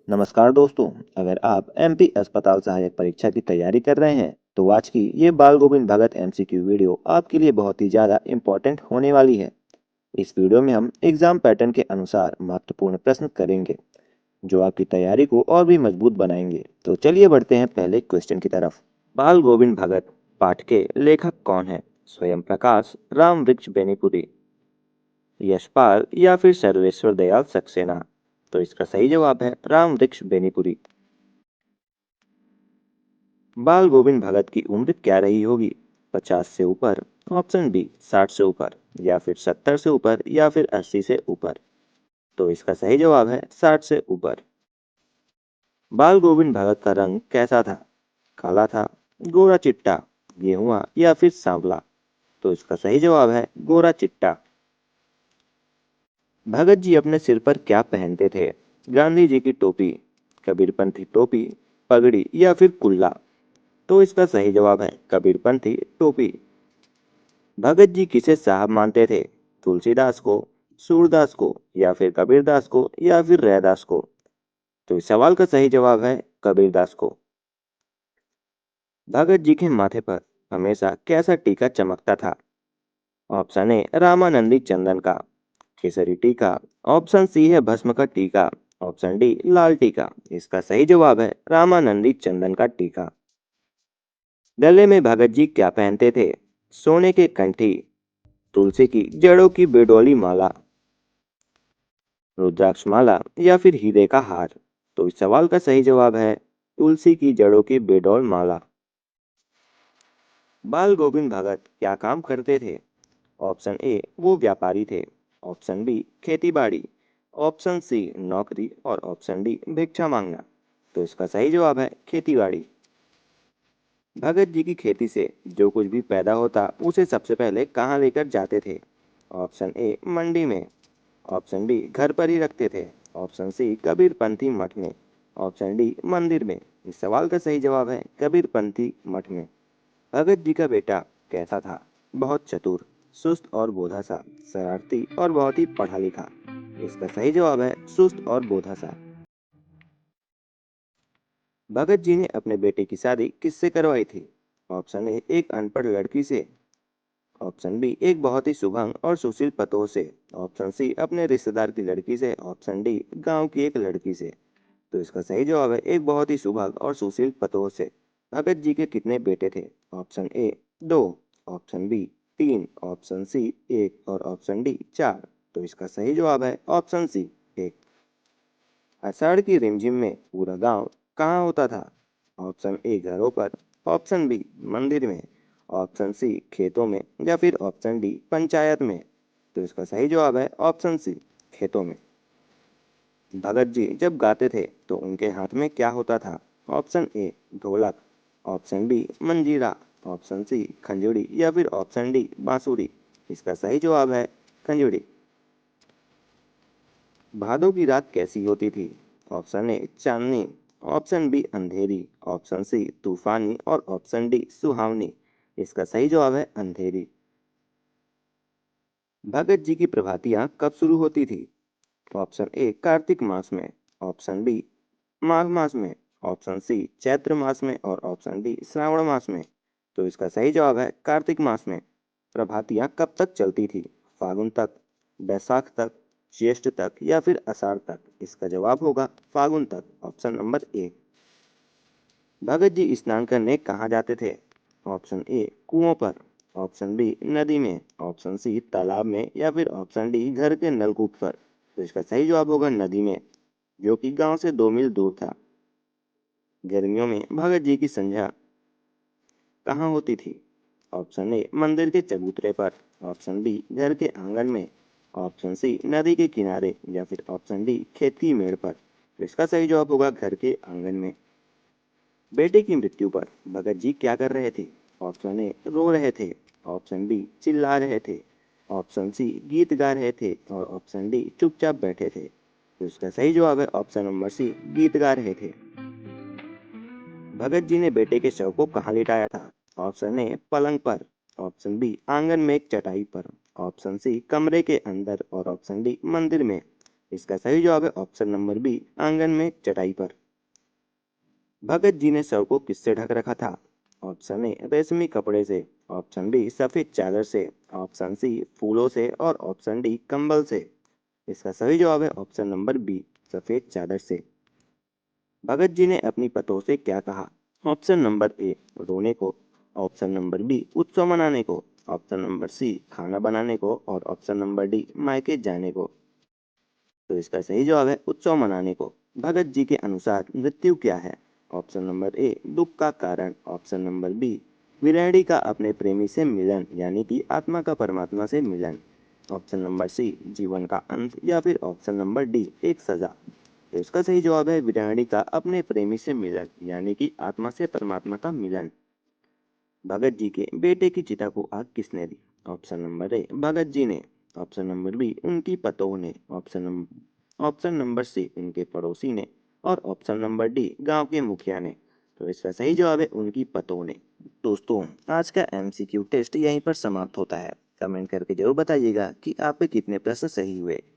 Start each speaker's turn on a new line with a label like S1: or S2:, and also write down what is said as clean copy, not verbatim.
S1: नमस्कार दोस्तों। अगर आप एमपी अस्पताल सहायक परीक्षा की तैयारी कर रहे हैं तो आज की ये बाल गोविंद भगत एमसीक्यू वीडियो आपके लिए बहुत ही ज़्यादा इम्पोर्टेंट होने वाली है। इस वीडियो में हम एग्जाम पैटर्न के अनुसार महत्वपूर्ण प्रश्न करेंगे जो आपकी तैयारी को और भी मजबूत बनाएंगे। तो चलिए बढ़ते हैं पहले क्वेश्चन की तरफ। बाल गोविंद भगत पाठ के लेखक कौन है? स्वयं प्रकाश, राम वृक्ष बेनीपुरी, यशपाल या फिर सर्वेश्वर दयाल सक्सेना? तो इसका सही जवाब है राम वृक्ष बेनीपुरी। बाल गोविंद भगत की उम्र क्या रही होगी? 50 से ऊपर, ऑप्शन बी 60 से ऊपर, या फिर 70 से ऊपर, या फिर 80 से ऊपर? तो इसका सही जवाब है 60 से ऊपर। बाल गोविंद भगत का रंग कैसा था? काला था, गोरा चिट्टा, गेहुआ या फिर सांवला? तो इसका सही जवाब है गोरा चिट्टा। भगत जी अपने सिर पर क्या पहनते थे? गांधी जी की टोपी, कबीरपंथी टोपी, पगड़ी या फिर कुल्ला? तो इसका सही जवाब है कबीरपंथी टोपी। भगत जी किसे साहब मानते थे? तुलसीदास को, सूरदास को, या फिर कबीरदास को, या फिर रैदास को? तो इस सवाल का सही जवाब है कबीरदास को। भगत जी के माथे पर हमेशा कैसा टीका चमकता था? ऑप्शन ए रामानंदी चंदन का, केसरी टीका, ऑप्शन सी है भस्म का टीका, ऑप्शन डी लाल टीका? इसका सही जवाब है रामानंदी चंदन का टीका। गले में भगत जी क्या पहनते थे? सोने के कंठी, तुलसी की जड़ों की बेडोली माला, रुद्राक्ष माला, या फिर हीरे का हार? तो इस सवाल का सही जवाब है तुलसी की जड़ों की बेडोल माला। बाल गोविंद भगत क्या काम करते थे? ऑप्शन ए वो व्यापारी थे, ऑप्शन बी खेती बाड़ी, ऑप्शन सी नौकरी, और ऑप्शन डी भिक्षा मांगना? तो इसका सही जवाब है खेती बाड़ी। भगत जी की खेती से जो कुछ भी पैदा होता उसे सबसे पहले कहाँ लेकर जाते थे? ऑप्शन ए मंडी में, ऑप्शन बी घर पर ही रखते थे, ऑप्शन सी कबीरपंथी मठ में, ऑप्शन डी मंदिर में? इस सवाल का सही जवाब है कबीरपंथी मठ में। भगत जी का बेटा कैसा था? बहुत चतुर, सुस्त और बोधा सा, शरारती और बहुत ही पढ़ा लिखा? इसका सही जवाब है सुस्त और बोधा सा। भगत जी ने अपने बेटे की शादी किससे करवाई थी? ऑप्शन ए एक अनपढ़ लड़की से, ऑप्शन बी एक बहुत ही सुभग और सुशील पतोह से, ऑप्शन सी अपने रिश्तेदार की लड़की से, ऑप्शन डी गांव की एक लड़की से? तो इसका सही जवाब है एक बहुत ही सुभग और सुशील पतोह से। भगत जी के कितने बेटे थे? ऑप्शन ए दो, ऑप्शन बी तीन, ऑप्शन सी एक, और ऑप्शन डी चार? तो इसका सही जवाब है ऑप्शन सी एक। आषाढ़ की रिमझिम में पूरा गांव कहाँ होता था? ऑप्शन ए घरों पर, ऑप्शन बी मंदिर में, ऑप्शन सी खेतों में, या फिर ऑप्शन डी पंचायत में? तो इसका सही जवाब है ऑप्शन सी खेतों में। भगत जी जब गाते थे तो उनके हाथ में क्या होता था? ऑप्शन ए ढोलक, ऑप्शन बी मंजीरा, ऑप्शन सी खंजूरी, या फिर ऑप्शन डी बांसुरी? इसका सही जवाब है खंजूरी। भादों की रात कैसी होती थी? ऑप्शन ए चांदनी, ऑप्शन बी अंधेरी, ऑप्शन सी तूफानी, और ऑप्शन डी सुहावनी? इसका सही जवाब है अंधेरी। भगत जी की प्रभातियां कब शुरू होती थी? ऑप्शन ए कार्तिक मास में, ऑप्शन बी माघ मास में, ऑप्शन सी चैत्र मास में, और ऑप्शन डी श्रावण मास में? तो इसका सही जवाब है कार्तिक मास में। प्रभातियां कब तक चलती थी? फागुन तक, बैसाख तक, ज्येष्ठ तक, या फिर आषाढ़ तक? इसका जवाब होगा फागुन तक, option number A. Bhagat ji स्नान करने कहाँ जाते थे? ऑप्शन ए कुओं पर, ऑप्शन बी नदी में, ऑप्शन सी तालाब में, या फिर ऑप्शन डी घर के नलकूप पर? तो इसका सही जवाब होगा नदी में, जो कि गांव से 2 मील दूर था। गर्मियों में भगत जी की संध्या कहाँ होती थी? ऑप्शन ए मंदिर के चबूतरे पर, ऑप्शन बी घर के आंगन में, ऑप्शन सी नदी के किनारे, या फिर ऑप्शन डी खेत की मेड़ पर? तो इसका सही जवाब होगा घर के आंगन में। बेटे की मृत्यु पर भगत जी क्या कर रहे थे? ऑप्शन ए रो रहे थे, ऑप्शन बी चिल्ला रहे थे, ऑप्शन सी गीत गा रहे थे, और ऑप्शन डी चुपचाप बैठे थे? तो इसका सही जवाब है ऑप्शन नंबर सी गीत गा रहे थे। भगत जी ने बेटे के शव को कहाँ लिटाया था? ऑप्शन ए पलंग पर, ऑप्शन बी आंगन में एक चटाई पर, ऑप्शन सी कमरे के अंदर, और ऑप्शन डी मंदिर में? इसका सही जवाब है ऑप्शन नंबर बी, आंगन में चटाई पर। भगत जी ने शव को किससे ढक रखा था? ऑप्शन ए रेशमी कपड़े से, ऑप्शन बी सफेद चादर से, ऑप्शन सी फूलों से और ऑप्शन डी कंबल से। इसका सही जवाब है ऑप्शन नंबर बी, सफेद चादर से। भगत जी ने अपनी पतों से क्या कहा? ऑप्शन नंबर ए रोने को, ऑप्शन नंबर बी उत्सव मनाने को, ऑप्शन नंबर सी खाना बनाने को और ऑप्शन नंबर डी मायके जाने को। तो इसका सही जवाब है उत्सव मनाने को। भगत जी के अनुसार मृत्यु क्या है? ऑप्शन नंबर ए दुख का कारण, ऑप्शन नंबर बी विरहणी का अपने प्रेमी से मिलन यानी कि आत्मा का परमात्मा से मिलन, ऑप्शन नंबर सी जीवन का अंत या फिर ऑप्शन नंबर डी एक सजा। तो इसका सही जवाब है विरहणी का अपने प्रेमी से मिलन यानी कि आत्मा से परमात्मा का मिलन। भगत जी के बेटे की चिता को आग किसने दी? Option number A Bhagat ji ने, ऑप्शन नंबर बी उनकी पतोह ने, ऑप्शन नंबर सी उनके पड़ोसी ने और ऑप्शन नंबर डी गांव के मुखिया ने। तो इसका सही जवाब है उनकी पतोह ने। दोस्तों, आज का एमसीक्यू टेस्ट यहीं पर समाप्त होता है। कमेंट करके जरूर बताइएगा कि आपके कितने प्रश्न सही हुए।